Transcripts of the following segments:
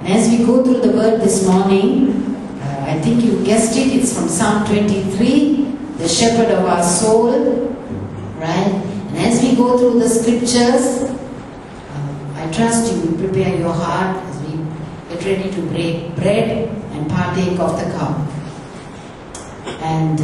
As we go through the word this morning, I think you guessed it, it's from Psalm 23, the shepherd of our soul, right? And as we go through the scriptures, I trust you will prepare your heart as we get ready to break bread and partake of the cup. And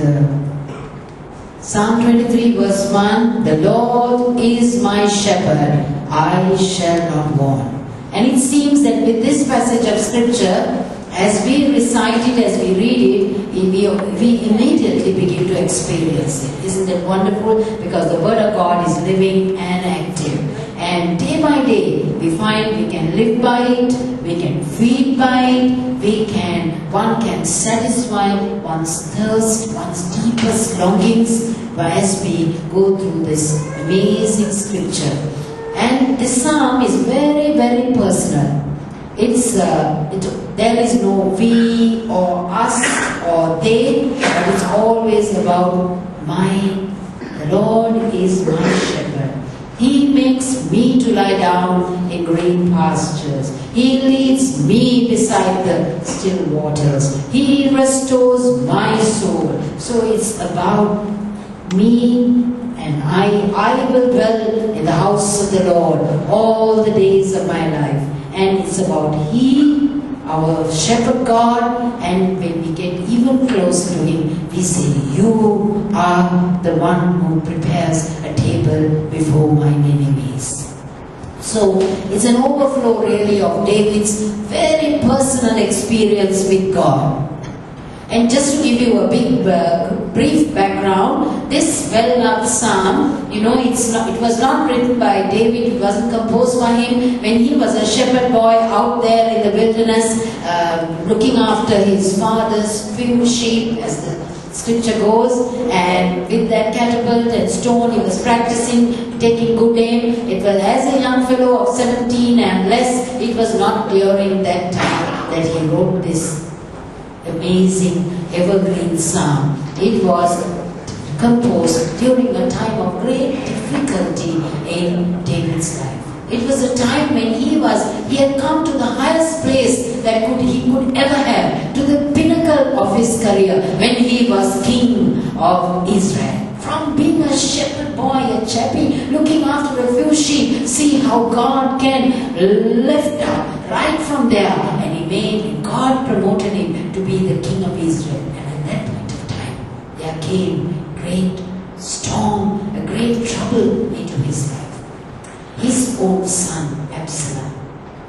Psalm 23 verse 1, the Lord is my shepherd, I shall not want. And it seems that with this passage of scripture, as we recite it, as we read it, we immediately begin to experience it. Isn't it wonderful? Because the Word of God is living and active. And day by day, we find we can live by it, we can feed by it, one can satisfy one's thirst, one's deepest longings as we go through this amazing scripture. And this psalm is very, very personal. There is no we or us or they, but it's always about the Lord is my shepherd. He makes me to lie down in green pastures. He leads me beside the still waters. He restores my soul. So it's about me, and I will dwell in the house of the Lord all the days of my life. And it's about He, our shepherd God, and when we get even closer to Him, we say, you are the one who prepares a table before mine enemies. So it's an overflow really of David's very personal experience with God. And just to give you a big brief background, this well-loved psalm, it was not written by David, it wasn't composed by him when he was a shepherd boy out there in the wilderness, looking after his father's few sheep, as the scripture goes, and with that catapult and stone he was practicing taking good aim. It was as a young fellow of 17 and less, it was not during that time that he wrote this amazing evergreen psalm. It was composed during a time of great difficulty in David's life. It was a time when he had come to the highest place that he could ever have, to the pinnacle of his career, when he was king of Israel. From being a shepherd boy, a chappie, looking after a few sheep, see how God can lift up right from there. And God promoted him to be the king of Israel. And at that point of time, there came great storm, a great trouble into his life. His own son, Absalom,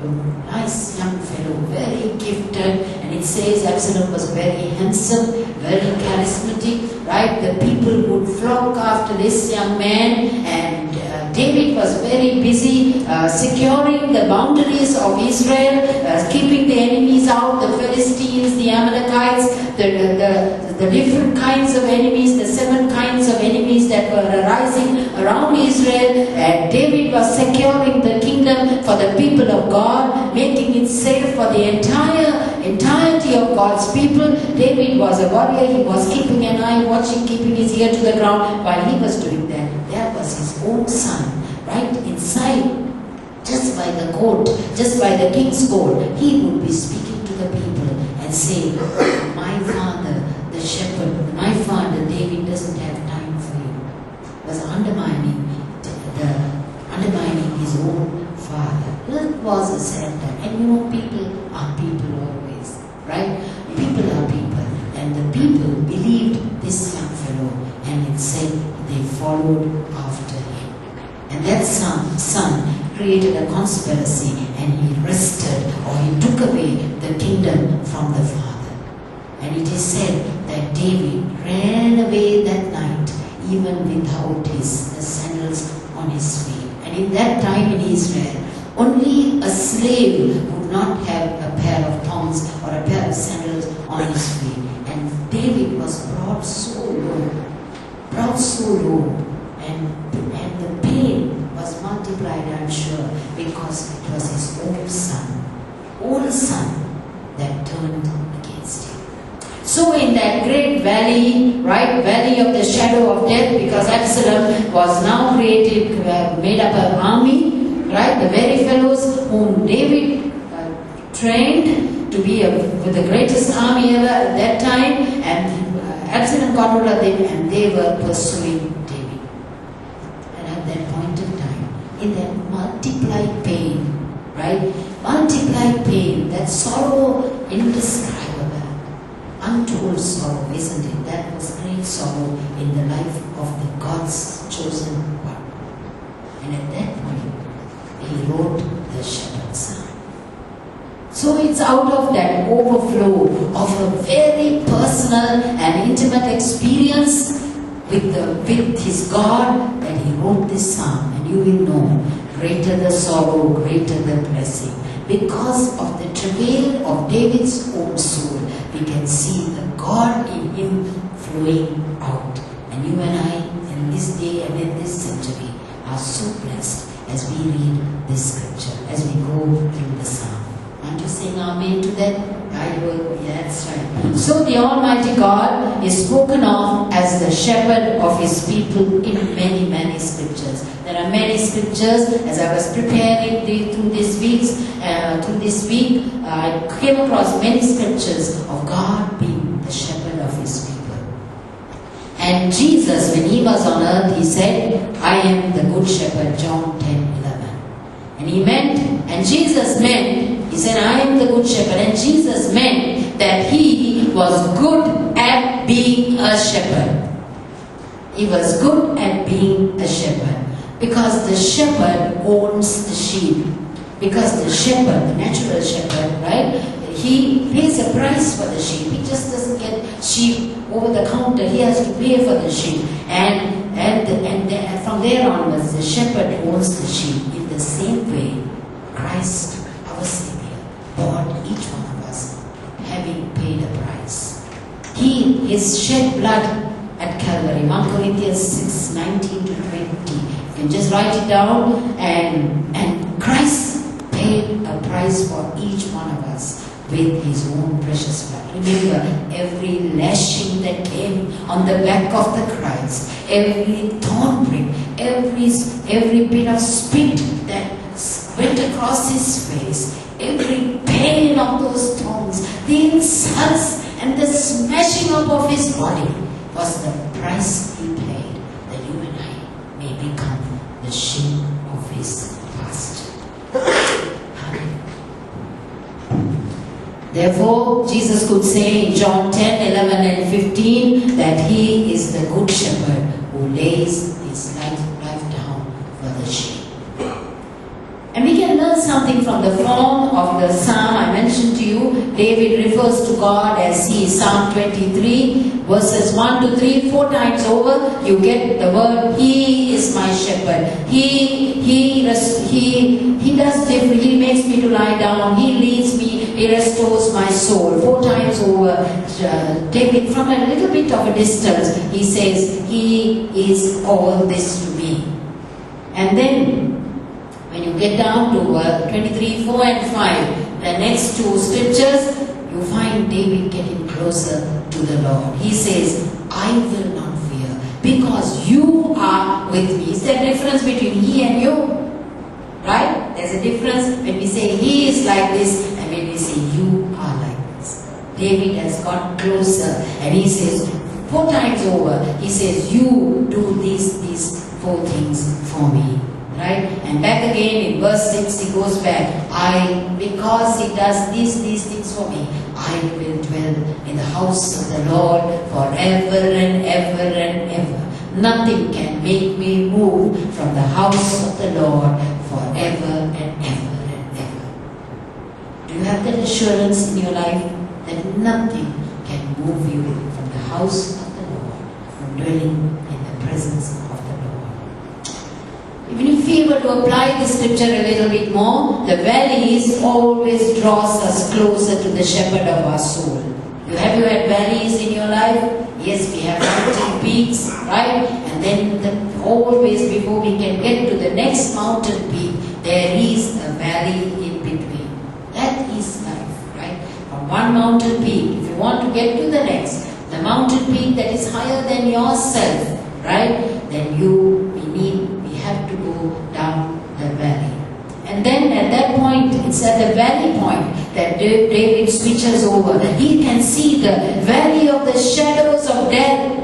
a nice young fellow, very gifted, and it says Absalom was very handsome, very charismatic, right? The people would flock after this young man, and David was very busy securing the boundaries of Israel, keeping the enemies out, the Philistines, the Amalekites, the different kinds of enemies, the 7 kinds of enemies that were arising around Israel. And David was securing the kingdom for the people of God, making it safe for the entirety of God's people. David was a warrior. He was keeping an eye, watching, keeping his ear to the ground. While he was doing that, there was his own son, right inside, just by the court, just by the king's court. He would be speaking to the people and saying, my father, the shepherd, my father David doesn't have time for you. Was undermining his own father. It was a sad time. And people are people always, right? People are people. And the people believed this young fellow, and it said they followed after him. And that son created a conspiracy, and he wrested, or he took away the kingdom from the father. And it is said that David ran away that night, even without the sandals on his feet. And in that time in Israel, only a slave would not have a pair of thongs or a pair of sandals on his feet. And David was brought so low, and the pain was multiplied, I'm sure, because it was his own son that turned against him. So in that great valley, right, valley of the shadow of death, because Absalom was now created, made up an army, right, the very fellows whom David trained to be with the greatest army ever at that time, and Absalom got hold of them and they were pursuing David. And at that point of time, in that multiplied pain, right, multiplied pain, that sorrow indescribable, untold sorrow, isn't it? That was great sorrow in the life of the God's chosen one. And at that point, he wrote the Shepherd's Psalm. So it's out of that overflow of a very personal and intimate experience with his God that he wrote this psalm. And you will know, greater the sorrow, greater the blessing. Because of the travail of David's own soul, we can see the God in him flowing out. And you and I, in this day and in this century, are so blessed as we read this scripture, as we go through the psalm. Aren't you saying amen to that? Yeah, that's right. So the Almighty God is spoken of as the shepherd of his people in many, many scriptures. There are many scriptures. As I was preparing through this week, I came across many scriptures of God being the shepherd of his people. And Jesus, when he was on earth, he said, I am the good shepherd, John 10:11. And he meant, and Jesus meant, he said, I am the good shepherd. And Jesus meant that he was good at being a shepherd. He was good at being a shepherd. Because the shepherd owns the sheep. Because the shepherd, the natural shepherd, right, he pays a price for the sheep. He just doesn't get sheep over the counter. He has to pay for the sheep. And from there onwards, the shepherd owns the sheep. In the same way, Christ, our Savior, bought each one of us, having paid a price. His shed blood at Calvary, 1 Corinthians 6:19-20. You can just write it down, and Christ paid a price for each one of us with his own precious blood. Remember, every lashing that came on the back of the Christ, every thorn prick, every bit of spit that went across his face, every pain of those thorns, the insults and the smashing up of his body was the price he paid that you and I may become the sheep of his pasture. Therefore, Jesus could say in John 10:11 and 15 that he is the good shepherd who lays his life down for the sheep. And we can learn something from the form of the psalm I mentioned to you. David refers to God as he. Psalm 23 verses 1-3, 4 times over, you get the word, he is my shepherd. He does different. He makes me to lie down. He leads me. He restores my soul. 4 times over, David, from a little bit of a distance, he says, he is all this to me. And then, when you get down to 23, 4 and 5, the next 2 scriptures, you find David getting closer to the Lord. He says, I will not fear because you are with me. Is there a difference between he and you? Right? There's a difference when we say he is like this and when we say you are like this. David has got closer and he says, 4 times over, he says, you do these 4 things for me. Right? And back again in verse 6 he goes back, because he does these things for me, I will dwell in the house of the Lord forever and ever and ever. Nothing can make me move from the house of the Lord forever and ever and ever. Do you have that assurance in your life that nothing can move you from the house of the Lord, from dwelling in the presence of the Lord? Even if we were to apply this scripture a little bit more, the valleys always draws us closer to the shepherd of our soul. Have you had valleys in your life? Yes, we have mountain peaks, right? And then always before we can get to the next mountain peak, there is a valley in between. That is life, right? From one mountain peak. If you want to get to the next, the mountain peak that is higher than yourself, right? Then we have to go down the valley. And then at that point, it's at the valley point that David switches over. He can see the valley of the shadows of death.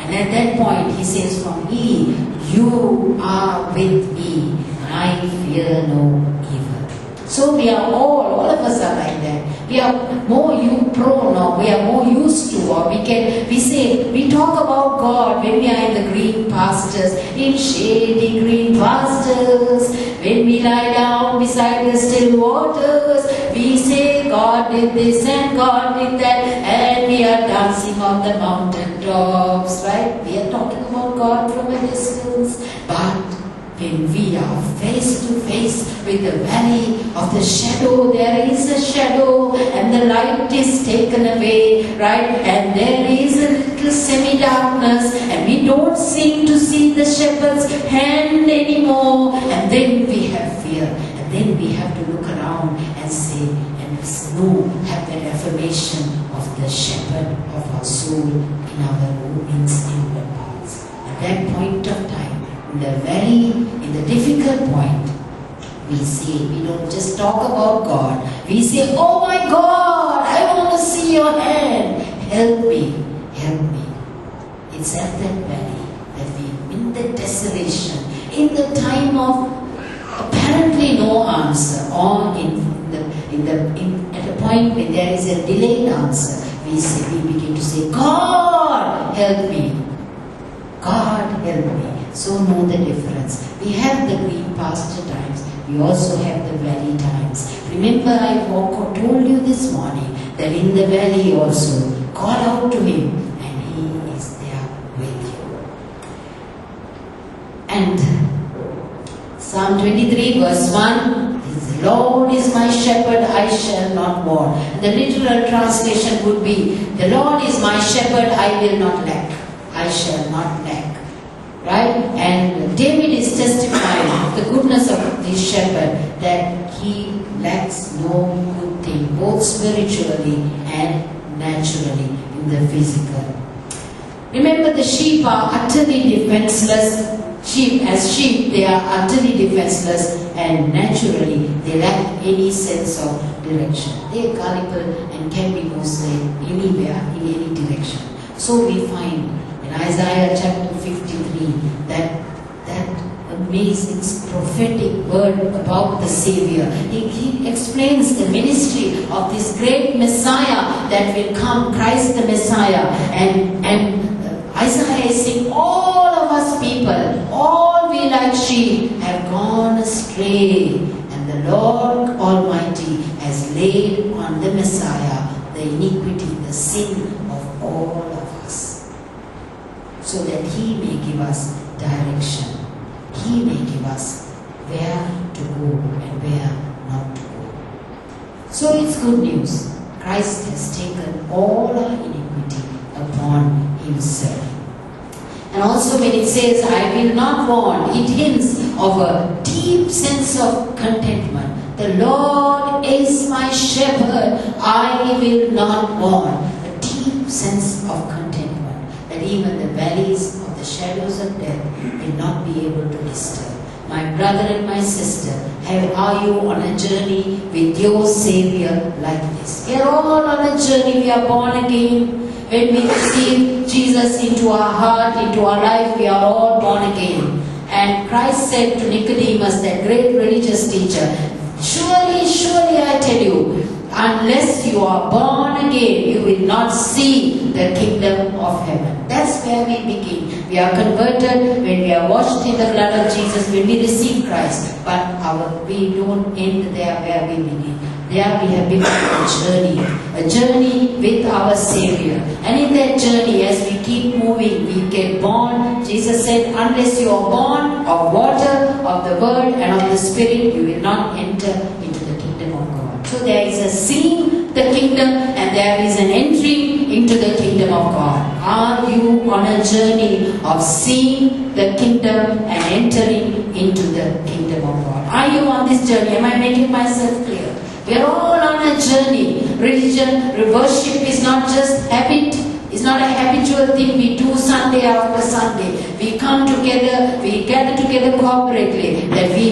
And at that point, he says, "For me, you are with me, and I fear no evil." So we are all of us are like that. We are more prone, or we are more used to, or we talk about God when we are in the green pastures, in shady green pastures. When we lie down beside the still waters, we say God did this and God did that, and we are dancing on the mountain tops, right? We are talking about God from a distance. But when we are face to face with the valley of the shadow, there is a shadow and the light is taken away, right? And there is a little semi-darkness and we don't seem to see the shepherd's hand anymore. And then we have fear. And then we have to look around and say, and have that affirmation of the shepherd of our soul in our inward parts. At that point of time, in the difficult point, we don't just talk about God. We say, "Oh my God, I want to see your hand. Help me, help me." It's at that valley that in the desolation, in the time of apparently no answer, or at a point when there is a delayed answer, we begin to say, "God, help me. God, help me." So know the difference. We have the green pasture times. We also have the valley times. Remember, I told you this morning that in the valley also, call out to Him and He is there with you. And Psalm 23 verse 1, "The Lord is my shepherd, I shall not want." The literal translation would be, "The Lord is my shepherd, I will not lack. I shall not lack." Right? And David is testifying of the goodness of this shepherd, that he lacks no good thing, both spiritually and naturally in the physical. Remember, the sheep are utterly defenseless. Sheep, they are utterly defenseless, and naturally they lack any sense of direction. They are gullible and can be misled anywhere, in any direction. So we find in Isaiah chapter 53 that amazing prophetic word about the Savior. He explains the ministry of this great Messiah that will come, Christ the Messiah. And Isaiah is saying, all of us people, all we like sheep have gone astray, and the Lord Almighty has laid on the Messiah the iniquity, the sin of all of us, so that He may give us direction. He may give us where to go and where not to go. So it's good news. Christ has taken all our iniquity upon Himself. And also when it says, "I will not want," it hints of a deep sense of contentment. The Lord is my shepherd, I will not want. A deep sense of contentment, that even the valleys of the shadows of death will not be able to disturb. My brother and my sister, are you on a journey with your Savior like this? We are all on a journey. We are born again. When we receive Jesus into our heart, into our life, we are all born again. And Christ said to Nicodemus, that great religious teacher, "Surely, surely I tell you, unless you are born again, you will not see the kingdom of heaven." That's where we begin. We are converted when we are washed in the blood of Jesus, when we receive Christ. But we don't end there where we begin. There we have begun a journey with our Savior. And in that journey, as we keep moving, we get born. Jesus said, unless you are born of water, of the Word, and of the Spirit, you will not enter into the kingdom of God. So there is a seeing the kingdom, and there is an entry into the kingdom of God. Are you on a journey of seeing the kingdom and entering into the kingdom of God? Are you on this journey? Am I making myself clear? We are all on a journey, religion, worship is not just habit. It's not a habitual thing we do Sunday after Sunday. We come together, we gather together corporately that we